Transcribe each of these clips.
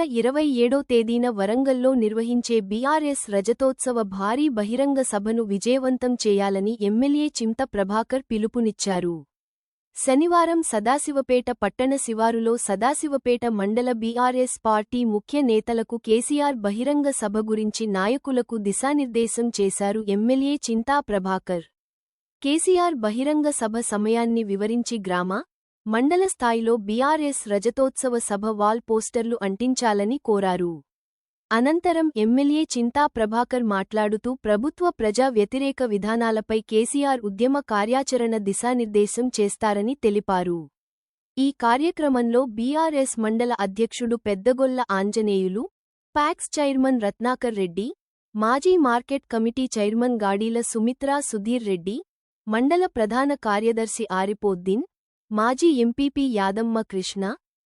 27వ తేదీన వరంగల్లో నిర్వహించే బీఆర్ఎస్ రజతోత్సవ భారీ బహిరంగ సభను విజయవంతం చేయాలని ఎమ్మెల్యే చింత ప్రభాకర్ పిలుపునిచ్చారు. శనివారం సదాశివపేట పట్టణ శివారులో సదాశివపేట మండల బీఆర్ఎస్ పార్టీ ముఖ్య నేతలకు కేసీఆర్ బహిరంగ సభ గురించి నాయకులకు దిశానిర్దేశం చేశారు ఎమ్మెల్యే చింతా ప్రభాకర్. కేసీఆర్ బహిరంగ సభ సమయాన్ని వివరించి గ్రామ, మండల స్థాయిలో బీఆర్ఎస్ రజతోత్సవ సభ వాల్ పోస్టర్లు అంటించాలని కోరారు. అనంతరం ఎమ్మెల్యే చింతా ప్రభాకర్ మాట్లాడుతూ ప్రభుత్వ ప్రజా వ్యతిరేక విధానాలపై కేసీఆర్ ఉద్యమ కార్యాచరణ దిశానిర్దేశం చేస్తారని తెలిపారు. ఈ కార్యక్రమంలో బీఆర్ఎస్ మండల అధ్యక్షుడు పెద్దగొల్ల ఆంజనేయులు, ప్యాక్స్ చైర్మన్ రత్నాకర్ రెడ్డి, మాజీ market committee chairman Gadila Sumitra Sudhir Reddy, మండల ప్రధాన కార్యదర్శి ఆరిపోద్దీన్, మాజీ ఎంపీపీ యాదమ్మ కృష్ణ,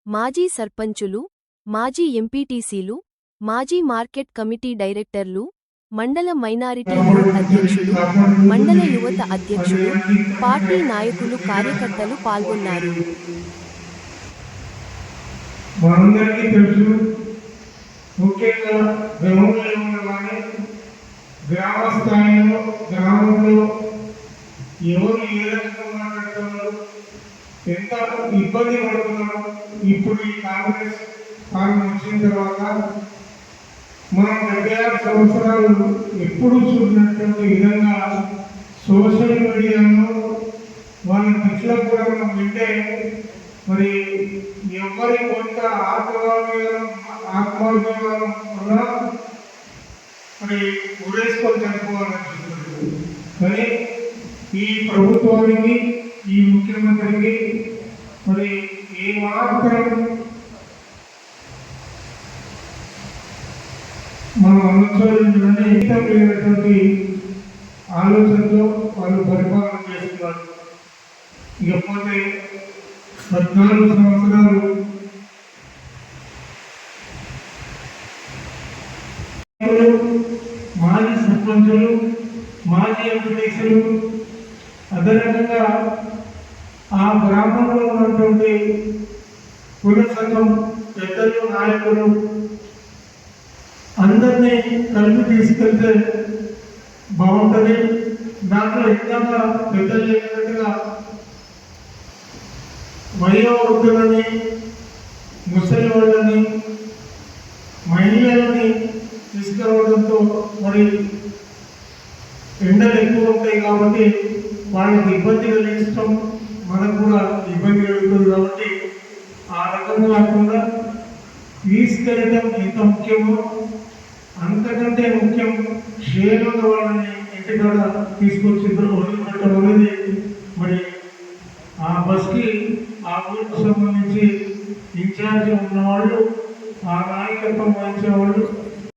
మాజీ సర్పంచులు, మాజీ ఎంపీటీసీలు, మాజీ మార్కెట్ కమిటీ డైరెక్టర్లు, మండల మైనారిటీ బోర్డు అధ్యక్షుడు, మండల యువత అధ్యక్షుడు, పార్టీ నాయకులు కార్యకర్తలు పాల్గొన్నారు. ఎంత ఇబ్బంది పడుతున్నాం. ఇప్పుడు ఈ కాంగ్రెస్ పాలన వచ్చిన తర్వాత మనం 76 సంవత్సరాలు ఎప్పుడు చూసినటువంటి విధంగా సోషల్ మీడియాలో వాళ్ళ దృష్టిలో కూడా మనం వింటే మరి ఎవరి కొంత ఆత్మాభిమానం వల్ల మరి ఉరేసుకొని చనిపోవాలని చూస్తున్నారు. కానీ ఈ ప్రభుత్వానికి, ఈ ముఖ్యమంత్రికి మరి ఏ మాత్రం మనం అనుసరించడానికి ఇష్టం లేనటువంటి ఆలోచనతో వాళ్ళు పరిపాలన చేస్తున్నారు. ఇకపోతే 14 సంవత్సరాలు మాజీ సర్పంచులు, మాజీ ఎంపీటీసీలు, అదే రకంగా ఆ గ్రామంలో ఉన్నటువంటి కుల సంఘం పెద్దలు, నాయకులు అందరినీ కలిపి తీసుకెళ్తే బాగుంటుంది. దాంట్లో ఇంకా పెద్దలు చెప్పినట్టుగా వయోవృద్ధులని, ముసలి వాళ్ళని, మహిళలని తీసుకురావడంతో మరి ఎండలు ఎక్కువ ఉంటాయి కాబట్టి వాళ్ళకి ఇబ్బంది కలిగించడం మనకు కూడా ఇబ్బంది కలుగుతుంది. కాబట్టి ఆ రకంగా కాకుండా తీసుకెళ్ళడం ఎంత ముఖ్యమో అంతకంటే ముఖ్యం క్షేమంగా వాళ్ళని ఇంటికాడ తీసుకొచ్చి వదిలిపెట్టడం అనేది. మరి ఆ బస్కి ఆ ఊరికి సంబంధించి ఇన్ఛార్జ్ ఉన్నవాళ్ళు, ఆ నాయకత్వం వహించే వాళ్ళు